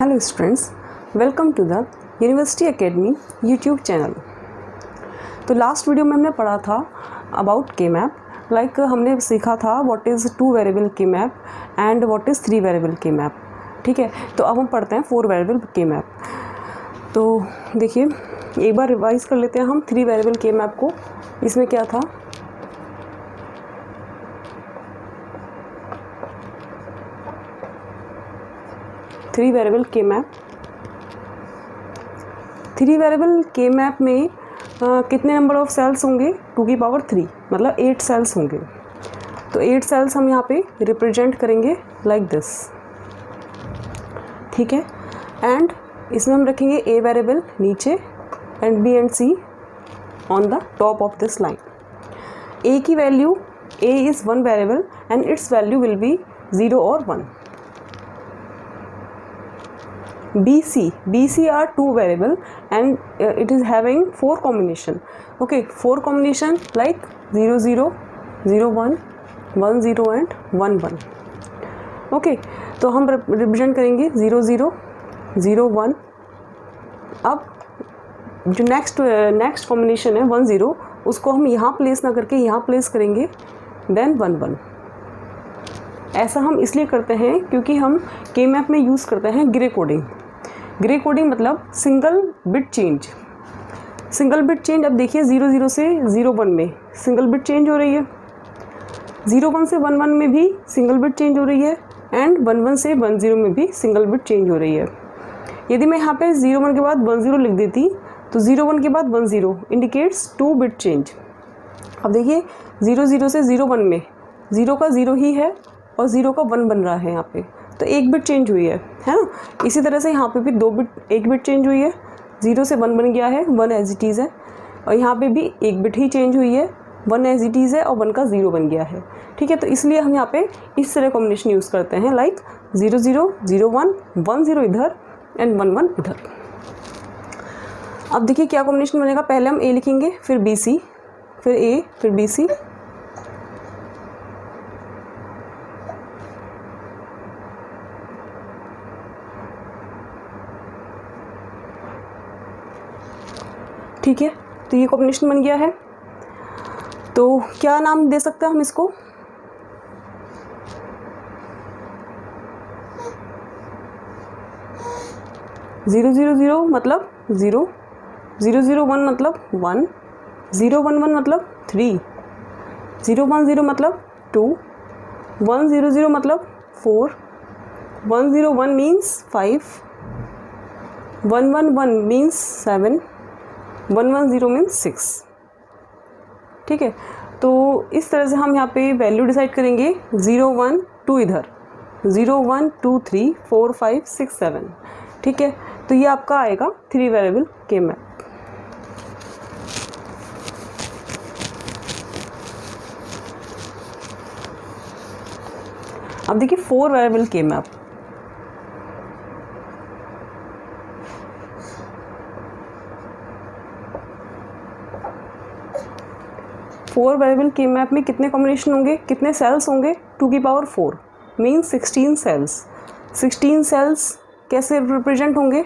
Hello students, welcome to the university academy YouTube channel. तो last video में हमने पढ़ा था अबाउट के मैप। लाइक हमने सीखा था व्हाट इज़ 2 वेरिएबल के map and what is 3 variable के मैप। ठीक है, तो अब हम पढ़ते हैं 4 वेरिएबल के मैप। तो देखिए, एक बार रिवाइज कर लेते हैं हम 3 वेरिएबल के मैप को। इसमें क्या था, थ्री वेरिएबल के मैप में कितने नंबर ऑफ सेल्स होंगे, 2 की पावर 3 मतलब 8 सेल्स होंगे। तो 8 सेल्स हम यहाँ पे रिप्रेजेंट करेंगे लाइक दिस। ठीक है, एंड इसमें हम रखेंगे ए वेरिएबल नीचे and B and C on the top of this line. A की value, A is 1 variable and its value will be 0 और 1। BC are 2 variable and it is having 4 combination. Okay, 4 combination like 0 0 0 1 1 0 and 1 1. Okay, तो हम represent करेंगे 0 0 0 1। अब जो next combination है 1 0, उसको हम यहाँ प्लेस ना करके यहाँ प्लेस करेंगे, देन 1 1। ऐसा हम इसलिए करते हैं क्योंकि हम के मैप में यूज़ करते हैं ग्रे कोडिंग। ग्रे कोडिंग मतलब single bit change. Single bit change, अब देखिए 0 0 से 0 1 में सिंगल बिट चेंज हो रही है, 0 1 से 1 1 में भी सिंगल बिट चेंज हो रही है, एंड 1 1 से 1 0 में भी सिंगल बिट चेंज हो रही है। यदि मैं यहाँ पे 0 1 के बाद 1 0 लिख देती तो 0 1 के बाद 1 0 इंडिकेट्स 2 बिट चेंज। अब देखिए 0 0 से 0 1 में 0 का 0 ही है और 0 का 1 बन रहा है यहाँ पे, तो 1 बिट चेंज हुई है ना। इसी तरह से यहाँ पे भी 1 बिट चेंज हुई है, 0 से 1 बन गया है, 1 एज इट इज़ है, और यहाँ पे भी 1 बिट ही चेंज हुई है, 1 एज इट इज़ है और 1 का 0 बन गया है। ठीक है, तो इसलिए हम यहाँ पे इस तरह कॉम्बिनेशन यूज़ करते हैं, लाइक 0 0 0 1 1 0 इधर एंड 1 1 इधर। अब देखिए क्या कॉम्बिनेशन बनेगा, पहले हम ए लिखेंगे, फिर BC, फिर A, फिर BC, ठीक है। तो ये कॉम्बिनेशन बन गया है। तो क्या नाम दे सकते हैं हम इसको, ज़ीरो 0 0 मतलब 0, 0 0 1 मतलब 1, 0 1 1 मतलब 3, 0 1 0 मतलब 2, 1 0 0 मतलब 4, 1 0 1 मीन्स 5, 1 1 1 मीन्स 7, 1 1 0 मीन्स 6। ठीक है, तो इस तरह से हम यहाँ पे वैल्यू डिसाइड करेंगे। 0 1 2 इधर, 0 1 2 3 4 5 6 7। ठीक है, तो ये आपका आएगा 3 वेरिएबल के मैप। अब देखिए 4 वेरिएबल के मैप। फोर वेरिएबल के मैप में कितने कॉम्बिनेशन होंगे, कितने सेल्स होंगे, 2 की पावर 4 मीन्स 16 सेल्स। 16 सेल्स कैसे रिप्रेजेंट होंगे,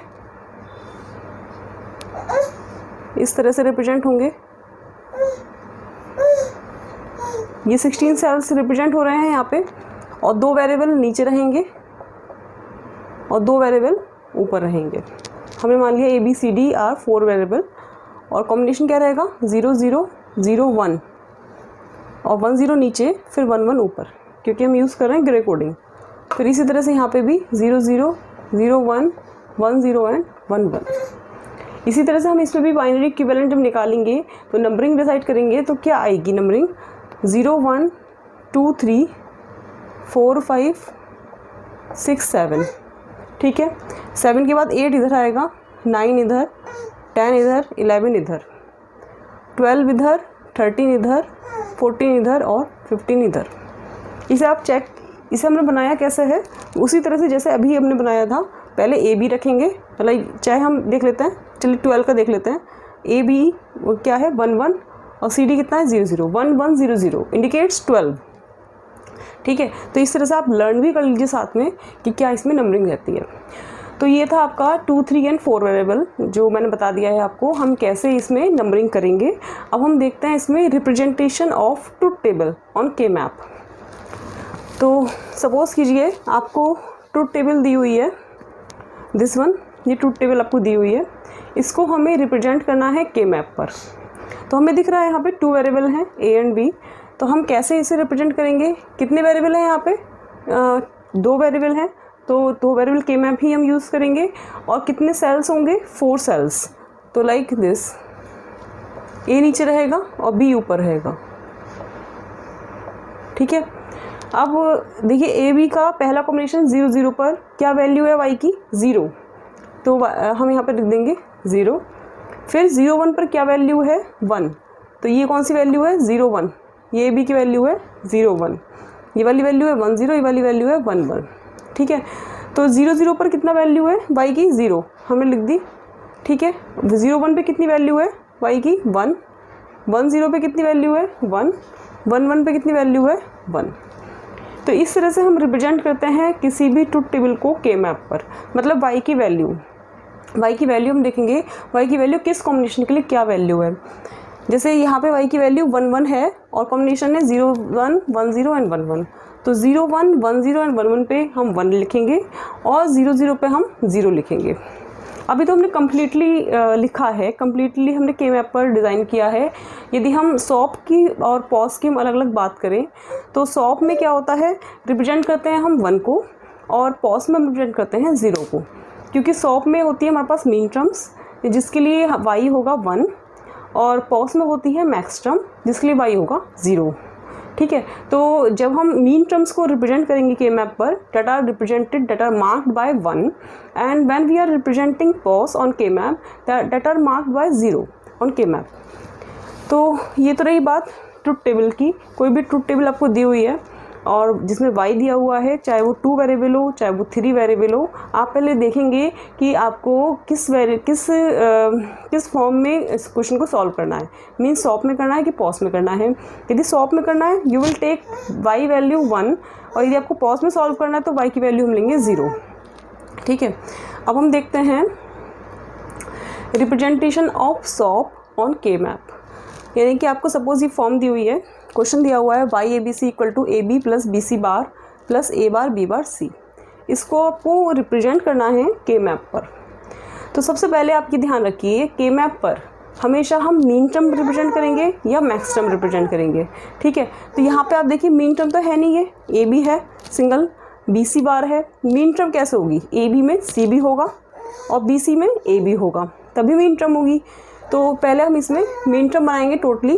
इस तरह से रिप्रेजेंट होंगे। ये 16 सेल्स रिप्रेजेंट हो रहे हैं यहाँ पे, और 2 वेरिएबल नीचे रहेंगे और 2 वेरिएबल ऊपर रहेंगे। हमने मान लिया ABCD आर 4 वेरिएबल, और कॉम्बिनेशन क्या रहेगा, 0 0 0 1 और 1 0 नीचे, फिर 1 1 ऊपर, क्योंकि हम यूज़ कर रहे हैं ग्रे कोडिंग। फिर इसी तरह से यहाँ पे भी 0 0 0 1 1 0 एंड 1 1। इसी तरह से हम इसमें भी बाइनरी इक्विवेलेंट जब निकालेंगे तो नंबरिंग डिसाइड करेंगे, तो क्या आएगी नंबरिंग, 0 1 2 3 4 5 6 7। ठीक है, 7 के बाद 8 इधर आएगा, 9 इधर, 10 इधर, 11 इधर, 12 इधर, 13 इधर, 14 इधर और 15 इधर। इसे आप चेक, इसे हमने बनाया कैसे है, उसी तरह से जैसे अभी हमने बनाया था। पहले AB रखेंगे, मतलब चाहे हम देख लेते हैं, चलिए 12 का देख लेते हैं। AB क्या है, 1 1, और CD कितना है, 0 0, 1 1 0 0 इंडिकेट्स 12। ठीक है, तो इस तरह से आप लर्न भी कर लीजिए साथ में कि क्या इसमें नंबरिंग रहती है। तो ये था आपका 2, 3 एंड 4 वेरिएबल जो मैंने बता दिया है आपको हम कैसे इसमें नंबरिंग करेंगे। अब हम देखते हैं इसमें representation of truth table on K map. तो सपोज़ कीजिए आपको ट्रुथ टेबल दी हुई है, दिस वन, ये ट्रुथ टेबल आपको दी हुई है, इसको हमें रिप्रेजेंट करना है के मैप पर। तो हमें दिख रहा है यहाँ पे 2 वेरिएबल हैं ए एंड बी, तो हम कैसे इसे रिप्रेजेंट करेंगे? कितने वेरिएबल हैं यहाँ पे? 2 वेरिएबल हैं, तो 2 वेरिएबल के मैप ही हम यूज़ करेंगे। और कितने सेल्स होंगे? 4 सेल्स। तो लाइक दिस, ए नीचे रहेगा और बी ऊपर रहेगा, ठीक है। अब देखिए ए बी का पहला कॉम्बिनेशन 0 0 पर क्या वैल्यू है वाई की? 0, तो हम यहाँ पर लिख देंगे 0। फिर 0 1 पर क्या वैल्यू है? 1, तो ये कौन सी वैल्यू है? 0 1, ये बी की वैल्यू है 0 1, ये वाली वैल्यू है 1 0, ये वाली वैल्यू है 1 1, ठीक है। तो 0 0 पर कितना वैल्यू है वाई की? 0, हमने लिख दी, ठीक है। 0 1 पे कितनी वैल्यू है वाई की? 1, 1 0 पे कितनी वैल्यू है? 1, 1 1 पे कितनी वैल्यू है? 1। तो इस तरह से हम रिप्रेजेंट करते हैं किसी भी ट्रुथ टेबल को के मैप पर। मतलब वाई की वैल्यू हम देखेंगे वाई की वैल्यू किस कॉम्बिनेशन के लिए क्या वैल्यू है। जैसे यहाँ पे वाई की वैल्यू 1 1 है और कॉम्बिनेशन है 0 1 1 0 एंड 1 1, तो 0 1 1 0 एंड 1 1 पे हम 1 लिखेंगे और 0 0 पे हम 0 लिखेंगे। अभी तो हमने कम्प्लीटली लिखा है, कम्प्लीटली हमने के मैप पर डिज़ाइन किया है। यदि हम सॉप की और पॉज की अलग अलग बात करें तो सॉप में क्या होता है, रिप्रेजेंट करते हैं हम 1 को और पॉज में रिप्रेजेंट करते हैं 0 को, क्योंकि सॉप में होती है हमारे पास मीन टर्म्स जिसके लिए वाई होगा 1 और पॉज में होती है मैक्स टर्म जिसके लिए वाई होगा 0, ठीक है। तो जब हम मीन टर्म्स को रिप्रेजेंट करेंगे के मैप पर, that are represented, that are marked by 1, and when we are representing POS on K map that are marked by 0 on K map. तो ये तो रही बात ट्रुथ टेबल की। कोई भी ट्रुथ टेबल आपको दी हुई है और जिसमें y दिया हुआ है, चाहे वो 2 वेरिएबल हो चाहे वो 3 वेरिएबल हो, आप पहले देखेंगे कि आपको किस फॉर्म में इस क्वेश्चन को सॉल्व करना है। मीन्स सॉप में करना है कि पॉज में करना है। यदि सॉप में करना है you will take y value 1 और यदि आपको पॉज में सॉल्व करना है तो y की वैल्यू हम लेंगे 0, ठीक है। अब हम देखते हैं representation of shop on K map. यानी कि आपको सपोज ये फॉर्म दी हुई है, क्वेश्चन दिया हुआ है Y A B C equal to A B plus B C bar plus A bar B bar C. इसको आपको रिप्रेजेंट करना है के मैप पर। तो सबसे पहले आप ये ध्यान रखिए, के मैप पर हमेशा हम मीन टर्म रिप्रेजेंट करेंगे या मैक्स टर्म रिप्रेजेंट करेंगे, ठीक है। तो यहाँ पे आप देखिए मीन टर्म तो है नहीं है, ए बी है सिंगल, बी सी बार है। मीन टर्म कैसे होगी? ए बी में सी भी होगा और बी सी में ए बी होगा, तभी मीन टर्म होगी। तो पहले हम इसमें मीन टर्म बनाएंगे, टोटली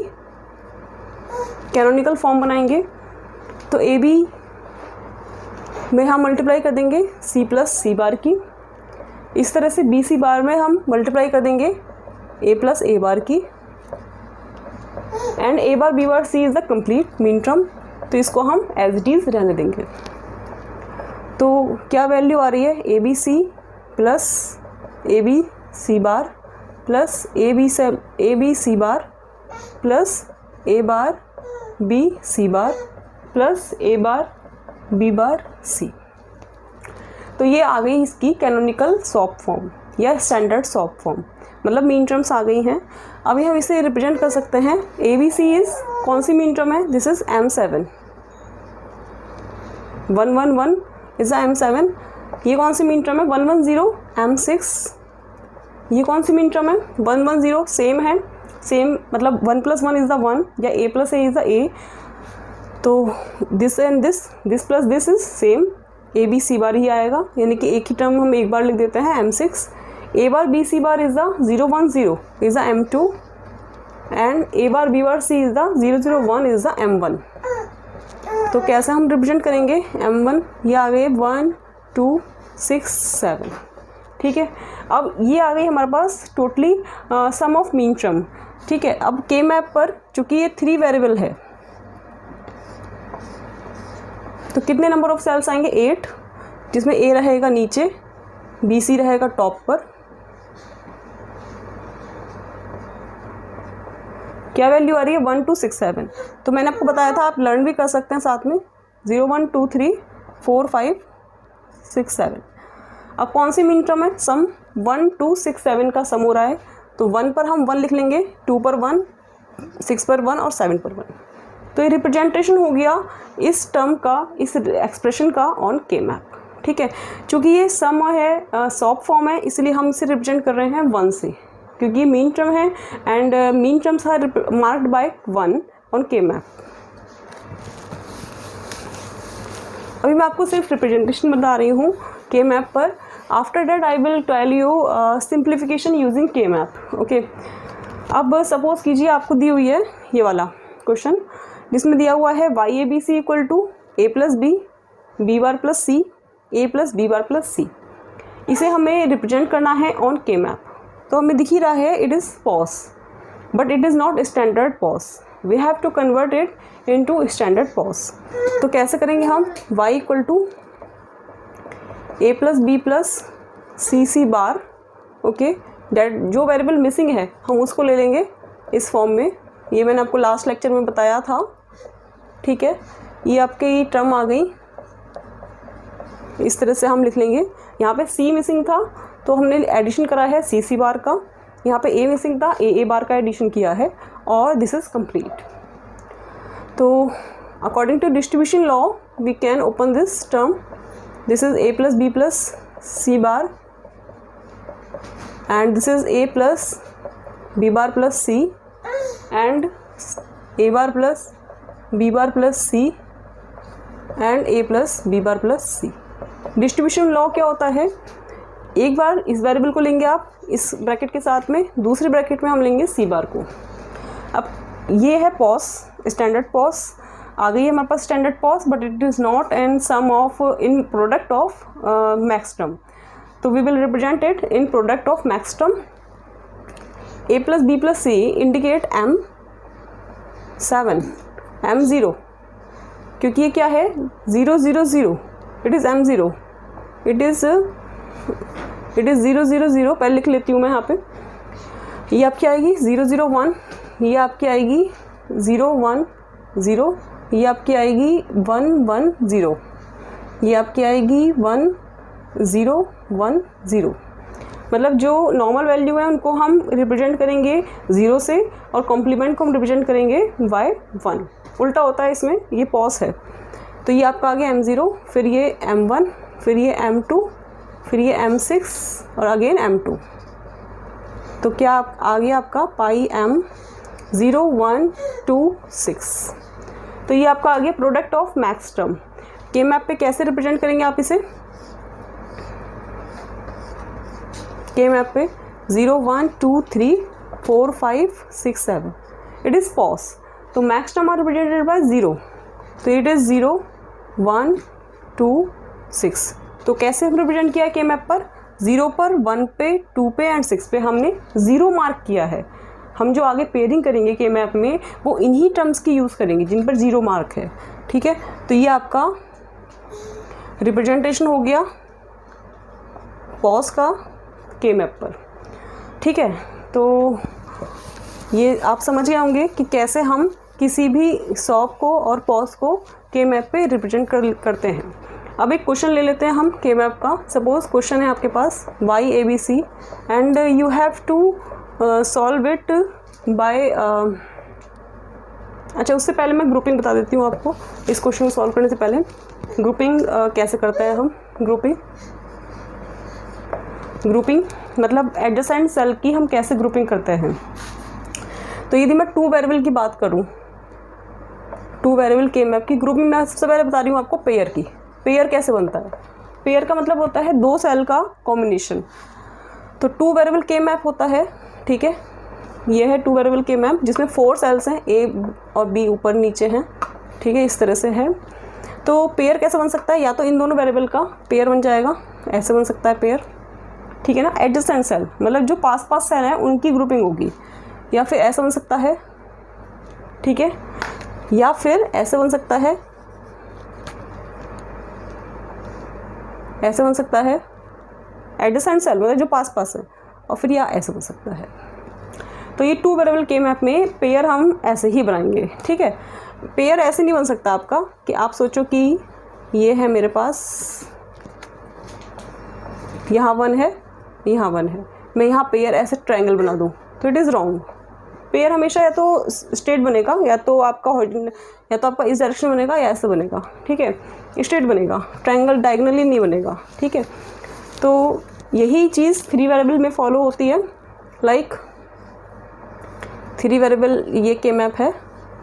कैनोनिकल फॉर्म बनाएंगे। तो ए बी में हम मल्टीप्लाई कर देंगे सी प्लस सी बार की। इस तरह से बी सी बार में हम मल्टीप्लाई कर देंगे ए प्लस ए बार की। And a bar B bar c is the complete mean term, तो इसको हम एज इट इज़ रहने देंगे। तो क्या वैल्यू आ रही है? A B C plus A B C bar plus A B C bar plus A bar B C bar plus A bar B bar C. तो ये आ गई इसकी कैनोनिकल सॉप फॉर्म या स्टैंडर्ड सॉप फॉर्म, मतलब minterms आ गई हैं। अभी हम इसे रिप्रेजेंट कर सकते हैं। ए बी सी इज़ कौन सी मीन टर्म है? This is M7, 1 1 1 is the M7। ये कौन सी मीन टर्म है? 1 1 0 M6। ये कौन सी मीन टर्म है? 1 1 0 सेम है, सेम मतलब 1 + 1 इज़ द 1 या a + a is the a। तो this and this plus this is same, A B C bar ही आएगा, यानी कि एक ही टर्म हम एक बार लिख देते हैं M6। A bar B C bar is the 0 1 0 is the M2 and a bar B bar c is the 0 0 1 is the M1। तो कैसे हम रिप्रेजेंट करेंगे M1? ये आ गए 1 2 6 7, ठीक है। अब ये आ गई हमारे पास totally sum of minterm, ठीक है। अब के मैप पर चूंकि ये 3 वेरिएबल है तो कितने नंबर ऑफ सेल्स आएंगे? 8, जिसमें ए रहेगा नीचे, बी सी रहेगा टॉप पर। क्या वैल्यू आ रही है? 1 2 6 7। तो मैंने आपको बताया था आप लर्न भी कर सकते हैं साथ में, 0 1 2 3 4 5 6 7। अब कौन सी मीन टर्म है, सम 1 2 6 7 का सम हो रहा है, तो 1 पर हम 1 लिख लेंगे, 2 पर 1, 6 पर 1 और 7 पर 1। तो ये रिप्रेजेंटेशन हो गया इस टर्म का, इस एक्सप्रेशन का ऑन के मैप। ठीक है, चूँकि ये सम है, सॉप फॉर्म है, इसलिए हम इसे रिप्रेजेंट कर रहे हैं 1 से, क्योंकि मीन टर्म है and mean terms are marked by 1 on K map. अभी मैं आपको सिर्फ रिप्रेजेंटेशन बता रही हूँ के मैप पर। After that I will tell you simplification using K map. Okay, अब सपोज कीजिए आपको दी हुई है ये वाला क्वेश्चन, जिसमें दिया हुआ है Y A B C equal to A plus B bar plus C, A plus B bar plus C. इसे हमें रिप्रेजेंट करना है ऑन के मैप। तो हमें दिख ही रहा है it is POS, but it is not standard POS, we have to convert it into standard POS. तो कैसे करेंगे हम, y equal to A plus B plus c c bar. Okay, that जो वेरिएबल मिसिंग है हम उसको ले लेंगे इस फॉर्म में, ये मैंने आपको लास्ट लेक्चर में बताया था। ठीक है, ये आपके ये टर्म आ गई, इस तरह से हम लिख लेंगे। यहाँ पे c मिसिंग था तो हमने एडिशन करा है सी सी बार का, यहाँ पे a मिसिंग था, ए बार का एडिशन किया है, और दिस इज़ कंप्लीट। तो according to distribution law we can open this term, this is a plus B plus c bar and this is a plus B bar plus c and a bar plus B bar plus c and a plus B bar plus c. Distribution law क्या होता है, एक बार इस variable को लेंगे आप इस bracket के साथ में, दूसरी ब्रैकेट में हम लेंगे सी बार को। अब ये है पॉस, स्टैंडर्ड पॉस आ गई है हमारे पास, standard POS, but it is not in sum of in product of maxterm. तो we will represent it in product of maxterm. A plus B plus C indicate M7 M0, क्योंकि ये क्या है 0 0 0, it is M0, it is 0 0 0। पहले लिख लेती हूँ मैं यहाँ पे, ये आपकी आएगी 0 0 1, ये आपकी आएगी 0 1 0, ये आपकी आएगी 1 1 0, ये आपकी आएगी 1 0 1 0। मतलब जो नॉर्मल वैल्यू है उनको हम रिप्रेजेंट करेंगे 0 से, और कॉम्प्लीमेंट को हम रिप्रेजेंट करेंगे बाय 1। उल्टा होता है इसमें, ये पॉस है। तो ये आपका आ गया M0, फिर ये M1, फिर ये M2, फिर ये M6 और अगेन M2। तो क्या आ गया आपका पाई M 0 1 2 6। तो ये आपका आ गया प्रोडक्ट ऑफ मैक्स टर्म। के मैप पे कैसे रिप्रेजेंट करेंगे आप इसे, के मैप पे 0 1 2 3 4 5 6 7, इट इज़ पॉस। तो max term are represented by 0, तो इट इज़ 0 1 2 6। तो कैसे हम रिप्रेजेंट किया है के मैप पर, 0 पर, 1 पे, 2 पे एंड 6 पे हमने 0 मार्क किया है। हम जो आगे पेयरिंग करेंगे के मैप में वो इन्हीं टर्म्स की यूज़ करेंगे जिन पर 0 मार्क है। ठीक है, तो ये आपका रिप्रेजेंटेशन हो गया पॉस का के मैप पर। ठीक है, तो ये आप समझ गए होंगे कि कैसे हम किसी भी सॉप को और पॉस को के मैप पे रिप्रेजेंट करते हैं। अब एक क्वेश्चन ले लेते हैं हम के मैप का। सपोज क्वेश्चन है आपके पास Y A B C and you have to solve it by, अच्छा उससे पहले मैं ग्रुपिंग बता देती हूँ आपको। इस क्वेश्चन को सॉल्व करने से पहले ग्रुपिंग कैसे करते हैं हम। ग्रुपिंग मतलब एडजेसेंट सेल की हम कैसे ग्रुपिंग करते हैं। तो यदि मैं 2 वेरिएबल की बात करूँ, 2 वेरिएबल के मैप की ग्रुपिंग मैं सबसे पहले बता रही हूँ आपको पेयर की। पेयर कैसे बनता है, पेयर का मतलब होता है 2 सेल का कॉम्बिनेशन। तो 2 वेरिएबल के मैप होता है। ठीक है, ये है 2 वेरिएबल के मैप जिसमें 4 सेल्स हैं, ए और बी ऊपर नीचे हैं। ठीक है, इस तरह से है। तो पेयर कैसे बन सकता है, या तो इन दोनों वेरिएबल का पेयर बन जाएगा, ऐसे बन सकता है पेयर। ठीक है ना, एडजेसेंट सेल मतलब जो पास सेल हैं उनकी ग्रुपिंग होगी, या फिर ऐसा बन सकता है। ठीक है, या फिर ऐसे बन सकता है, ऐसे बन सकता है एडजेसेंट सेल मतलब जो पास है, और फिर या ऐसे बन सकता है। तो ये 2 वेरिएबल के मैप में पेयर हम ऐसे ही बनाएंगे। ठीक है, पेयर ऐसे नहीं बन सकता आपका कि आप सोचो कि ये है मेरे पास यहाँ 1 है, यहाँ 1 है, मैं यहाँ पेयर ऐसे ट्रायंगल बना दूँ तो इट इज़ रॉन्ग। पेयर हमेशा या तो स्ट्रेट बनेगा, या तो आपका इस डायरेक्शन बनेगा या ऐसे बनेगा, ठीक है, स्ट्रेट बनेगा, ट्रायंगल डायगनली नहीं बनेगा, ठीक है। तो यही चीज़ 3 वेरिएबल में फॉलो होती है। लाइक 3 वेरिएबल ये के मैप है,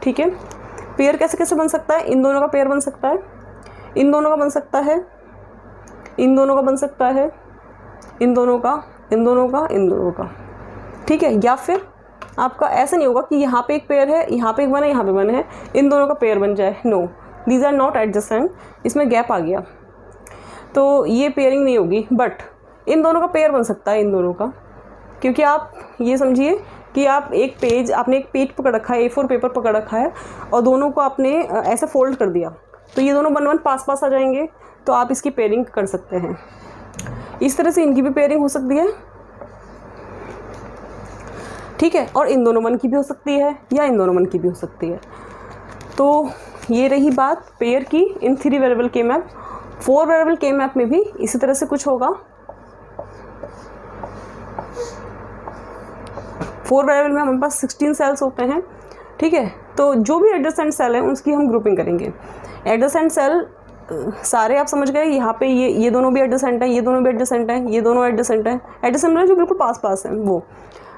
ठीक है। पेयर कैसे कैसे बन सकता है, इन दोनों का पेयर बन सकता है, इन दोनों का बन सकता है, इन दोनों का बन सकता है, इन दोनों का, इन दोनों का, इन दोनों का, ठीक है। या फिर आपका ऐसा नहीं होगा कि यहाँ पे एक पेयर है, यहाँ पे एक 1 है, यहाँ पे 1 है, इन दोनों का पेयर बन जाए। No, these are not adjacent, इसमें गैप आ गया तो ये पेयरिंग नहीं होगी। बट इन दोनों का पेयर बन सकता है, इन दोनों का, क्योंकि आप ये समझिए कि आपने एक पेज पकड़ रखा है, A4 पेपर पकड़ रखा है और दोनों को आपने ऐसे फोल्ड कर दिया तो ये दोनों 1 1 पास पास आ जाएंगे, तो आप इसकी पेयरिंग कर सकते हैं। इस तरह से इनकी भी पेयरिंग हो सकती है, ठीक है। और इन दोनों 1 की भी हो सकती है या इन दोनों 1 की भी हो सकती है। तो ये रही बात पेयर की इन 3 वेरिएबल के मैप। 4 वेरिएबल के मैप में भी इसी तरह से कुछ होगा। 4 वेरिएबल में हमारे पास 16 सेल्स होते हैं, ठीक है। तो जो भी एडजेसेंट सेल है उसकी हम ग्रुपिंग करेंगे। एडजेसेंट सेल सारे आप समझ गए, यहाँ पे ये दोनों भी एडजेसेंट है, ये दोनों भी एडजेसेंट है, ये दोनों एडजेसेंट है। एडजेसेंट में जो बिल्कुल पास पास है वो।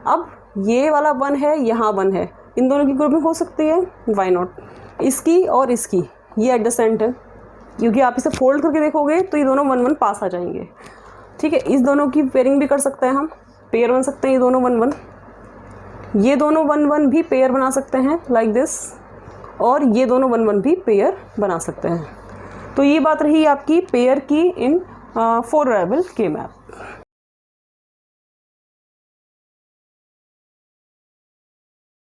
अब ये वाला 1 है, यहाँ 1 है, इन दोनों की ग्रुपिंग हो सकती है, वाई नॉट। इसकी और इसकी, ये एडजेसेंट है, क्योंकि आप इसे फोल्ड करके देखोगे तो ये दोनों 1 1 पास आ जाएंगे, ठीक है। इस दोनों की पेयरिंग भी कर सकते हैं हम, पेयर बन सकते हैं ये दोनों 1 1। ये दोनों 1 1 भी पेयर बना सकते हैं लाइक दिस, और ये दोनों 1 1 भी पेयर बना सकते हैं। तो ये बात रही आपकी पेयर की इन 4 वेरिएबल के मैप।